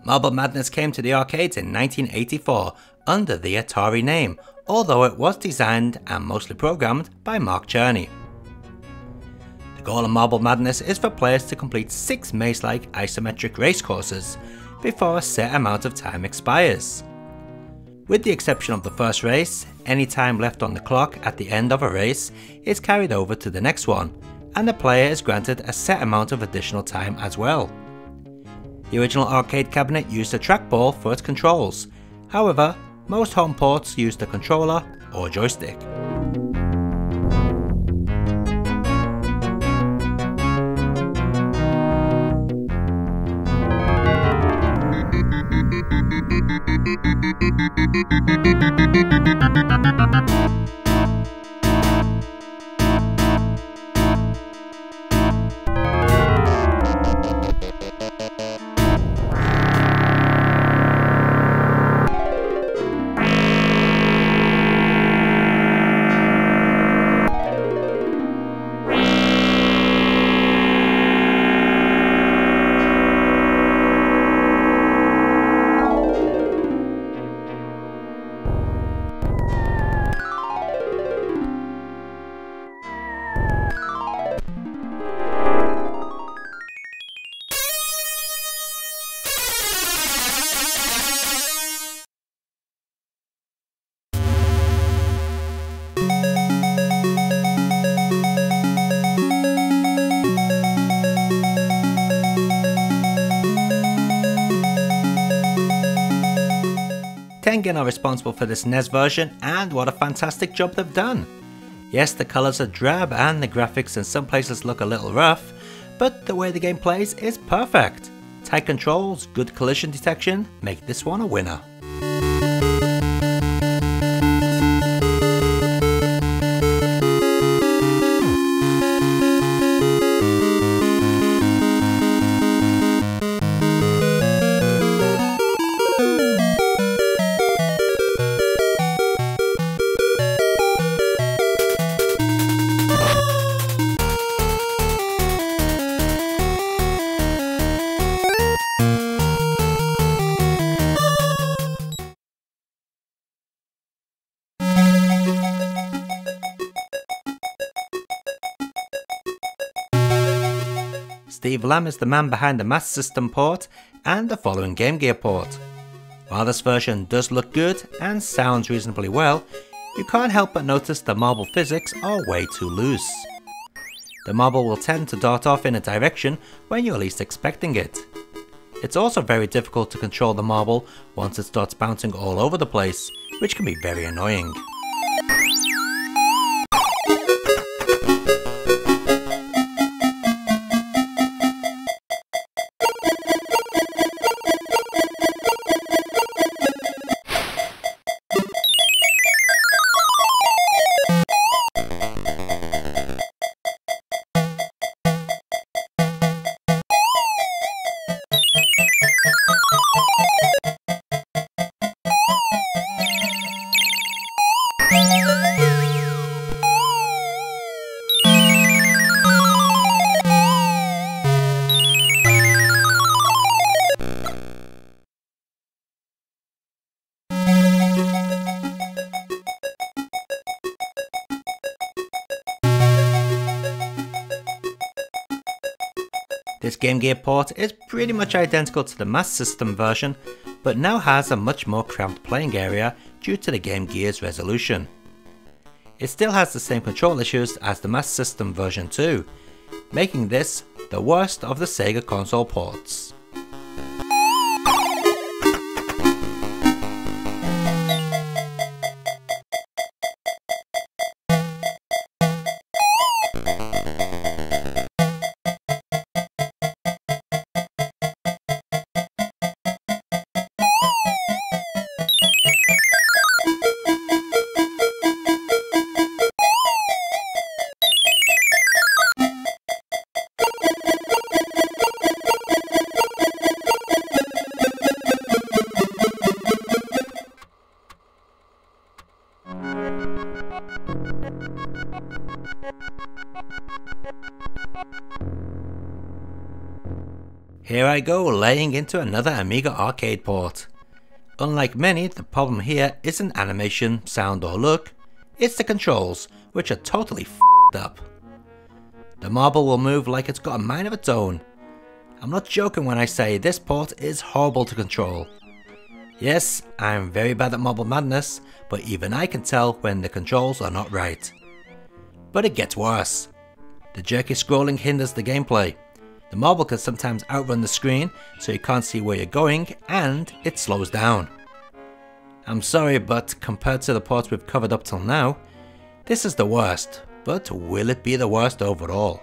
Marble Madness came to the arcades in 1984 under the Atari name, although it was designed and mostly programmed by Mark Cherney. The goal of Marble Madness is for players to complete 6 maze-like isometric race courses before a set amount of time expires. With the exception of the first race, any time left on the clock at the end of a race is carried over to the next one, and the player is granted a set amount of additional time as well. The original arcade cabinet used a trackball for its controls, however, most home ports used a controller or joystick. Tengen are responsible for this NES version, and what a fantastic job they've done. Yes, the colours are drab and the graphics in some places look a little rough, but the way the game plays is perfect. Tight controls, good collision detection make this one a winner. Steve Lamb is the man behind the Master System port and the following Game Gear port. While this version does look good and sounds reasonably well, you can't help but notice the marble physics are way too loose. The marble will tend to dart off in a direction when you're least expecting it. It's also very difficult to control the marble once it starts bouncing all over the place, which can be very annoying. This Game Gear port is pretty much identical to the Master System version, but now has a much more cramped playing area due to the Game Gear's resolution. It still has the same control issues as the Master System version 2, making this the worst of the Sega console ports. Here I go laying into another Amiga arcade port. Unlike many, the problem here isn't animation, sound or look, it's the controls, which are totally f***ed up. The marble will move like it's got a mind of its own. I'm not joking when I say this port is horrible to control. Yes, I'm very bad at Marble Madness, but even I can tell when the controls are not right. But it gets worse. The jerky scrolling hinders the gameplay. The marble can sometimes outrun the screen, so you can't see where you're going, and it slows down. I'm sorry, but compared to the ports we've covered up till now, this is the worst, but will it be the worst overall?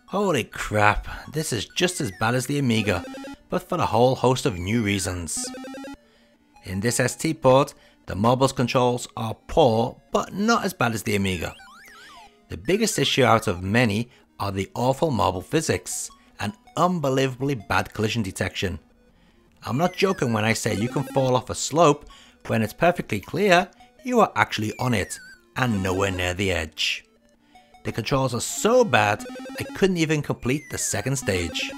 Holy crap, this is just as bad as the Amiga, but for a whole host of new reasons. In this ST port, the marble's controls are poor, but not as bad as the Amiga. The biggest issue out of many are the awful marble physics, and unbelievably bad collision detection. I'm not joking when I say you can fall off a slope when it's perfectly clear you are actually on it, and nowhere near the edge. The controls are so bad, I couldn't even complete the second stage.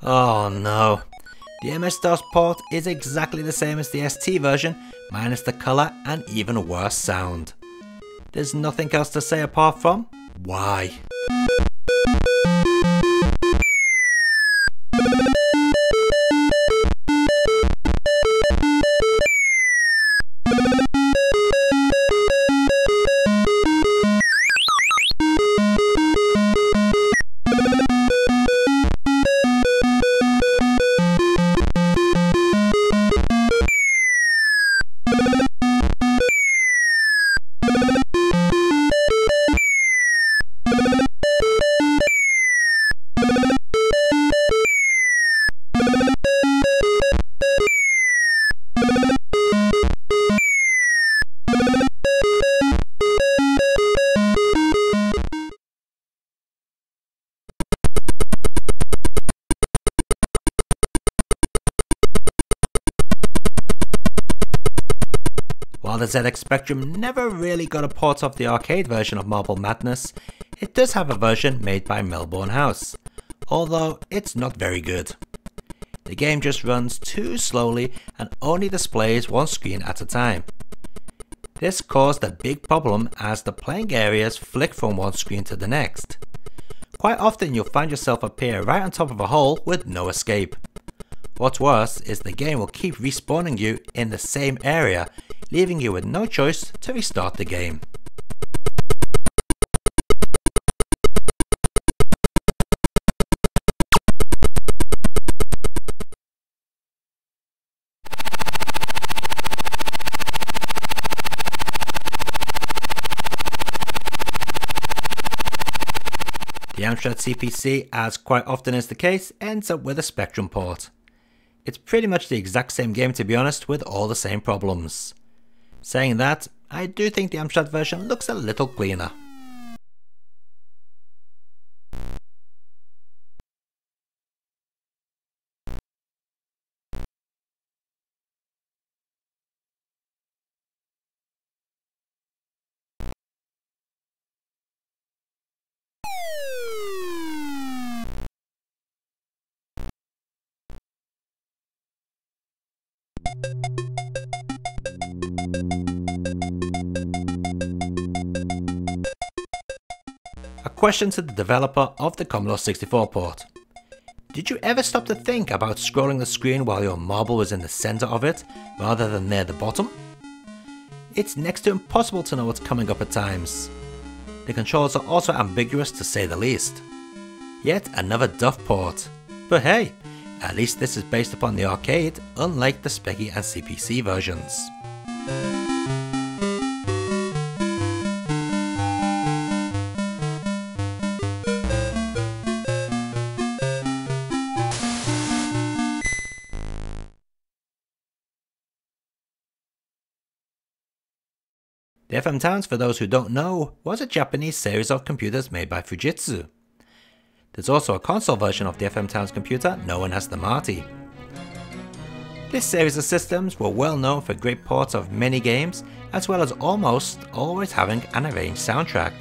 Oh no, the MS-DOS port is exactly the same as the ST version, minus the colour and even worse sound. There's nothing else to say apart from, why? While the ZX Spectrum never really got a port of the arcade version of Marble Madness, it does have a version made by Melbourne House, although it's not very good. The game just runs too slowly and only displays one screen at a time. This caused a big problem as the playing areas flick from one screen to the next. Quite often you'll find yourself appear right on top of a hole with no escape. What's worse is the game will keep respawning you in the same area, leaving you with no choice to restart the game. The Amstrad CPC, as quite often is the case, ends up with a Spectrum port. It's pretty much the exact same game, to be honest, with all the same problems. Saying that, I do think the Amstrad version looks a little cleaner. A question to the developer of the Commodore 64 port. Did you ever stop to think about scrolling the screen while your marble was in the center of it, rather than near the bottom? It's next to impossible to know what's coming up at times. The controls are also ambiguous to say the least. Yet another duff port. But hey, at least this is based upon the arcade, unlike the SPECI and CPC versions. The FM Towns, for those who don't know, was a Japanese series of computers made by Fujitsu. There's also a console version of the FM Towns computer known as the Marty. This series of systems were well known for great ports of many games, as well as almost always having an arranged soundtrack.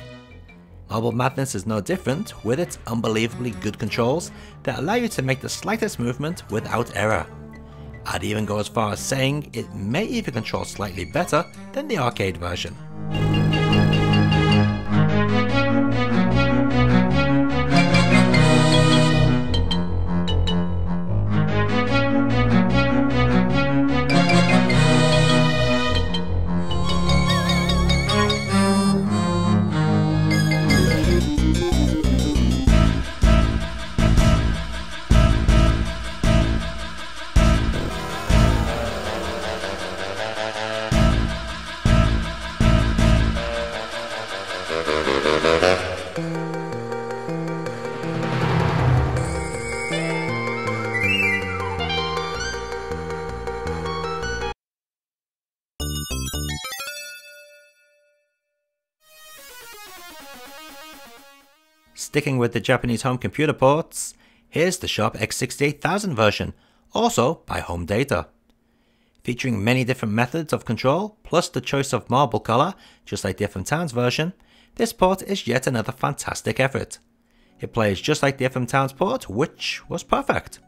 Marble Madness is no different, with its unbelievably good controls that allow you to make the slightest movement without error. I'd even go as far as saying it may even control slightly better than the arcade version. Sticking with the Japanese home computer ports, here's the Sharp X68000 version, also by Home Data. Featuring many different methods of control, plus the choice of marble colour, just like the FM Towns version, this port is yet another fantastic effort. It plays just like the FM Towns port, which was perfect.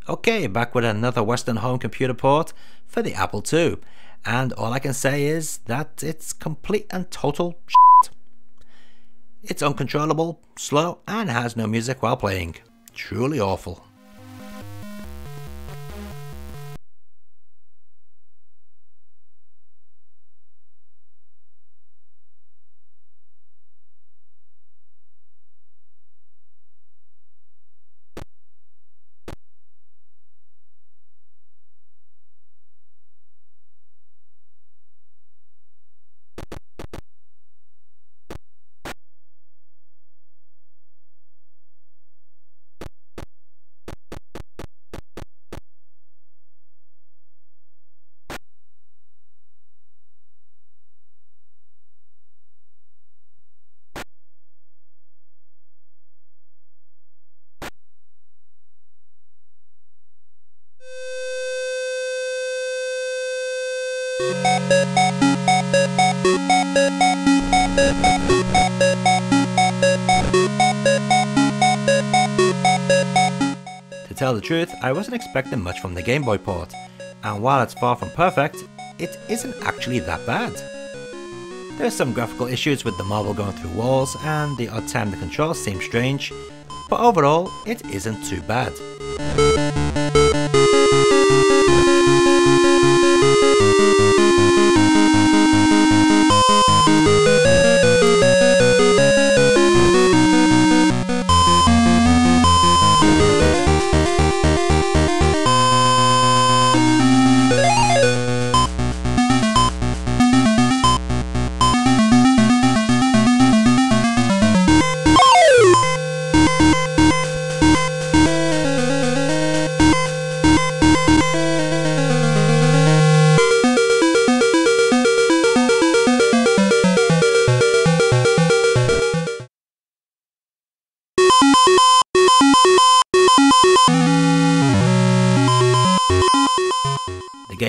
Okay, back with another Western home computer port for the Apple II, and all I can say is that it's complete and total shit. It's uncontrollable, slow, and has no music while playing. Truly awful. To tell the truth, I wasn't expecting much from the Game Boy port, and while it's far from perfect, it isn't actually that bad. There's some graphical issues with the marble going through walls, and the odd time the controls seem strange, but overall, it isn't too bad.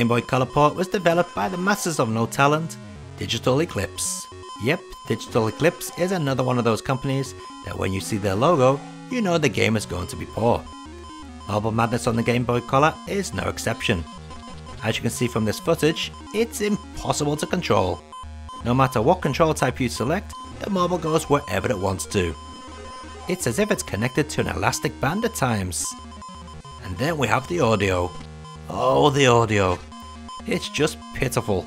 Gameboy Colour port was developed by the masters of no talent, Digital Eclipse. Yep, Digital Eclipse is another one of those companies that when you see their logo, you know the game is going to be poor. Marble Madness on the Gameboy Colour is no exception. As you can see from this footage, it's impossible to control. No matter what control type you select, the marble goes wherever it wants to. It's as if it's connected to an elastic band at times. And then we have the audio. Oh, the audio. It's just pitiful.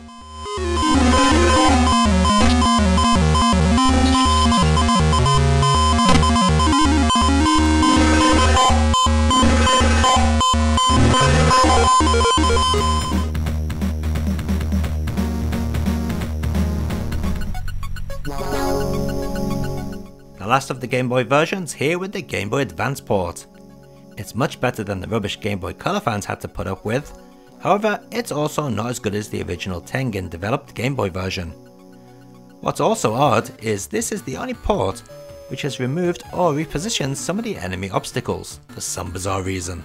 The last of the Game Boy versions here with the Game Boy Advance port. It's much better than the rubbish Game Boy Color fans had to put up with. However, it's also not as good as the original Tengen developed Game Boy version. What's also odd is this is the only port which has removed or repositioned some of the enemy obstacles for some bizarre reason.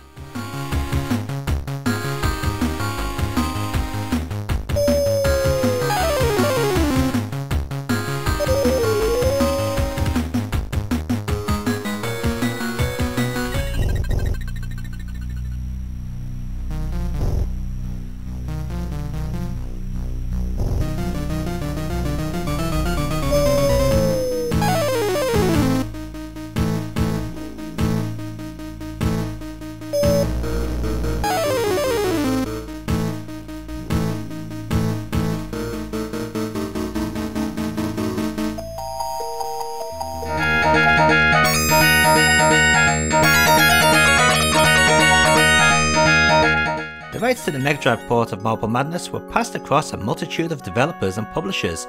The rights to the Mega Drive port of Marble Madness were passed across a multitude of developers and publishers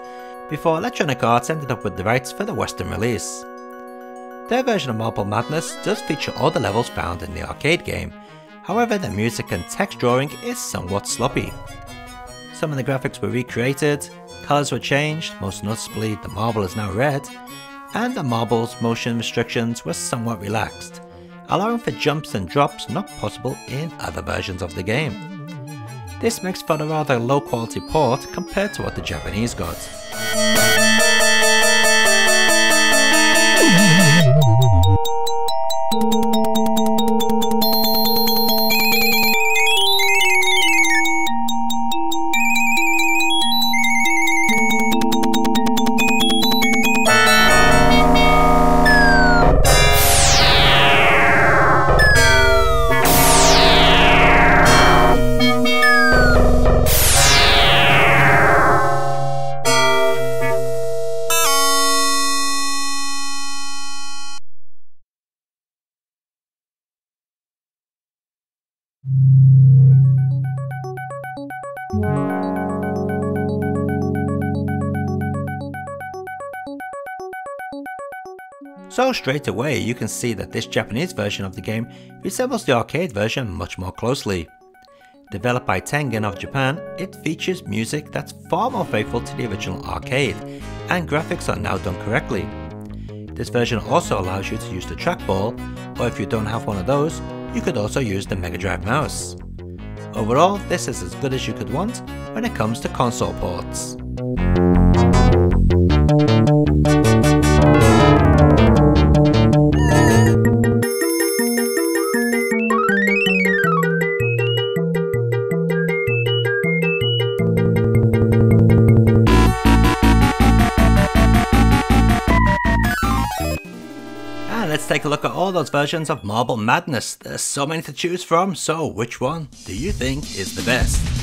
before Electronic Arts ended up with the rights for the Western release. Their version of Marble Madness does feature all the levels found in the arcade game, however the music and text drawing is somewhat sloppy. Some of the graphics were recreated, colours were changed, most noticeably the marble is now red, and the marble's motion restrictions were somewhat relaxed, allowing for jumps and drops not possible in other versions of the game. This makes for a rather low quality port compared to what the Japanese got. So straight away you can see that this Japanese version of the game resembles the arcade version much more closely. Developed by Tengen of Japan, it features music that's far more faithful to the original arcade, and graphics are now done correctly. This version also allows you to use the trackball, or if you don't have one of those, you could also use the Mega Drive mouse. Overall, this is as good as you could want when it comes to console ports. Let's take a look at all those versions of Marble Madness. There's so many to choose from, so which one do you think is the best?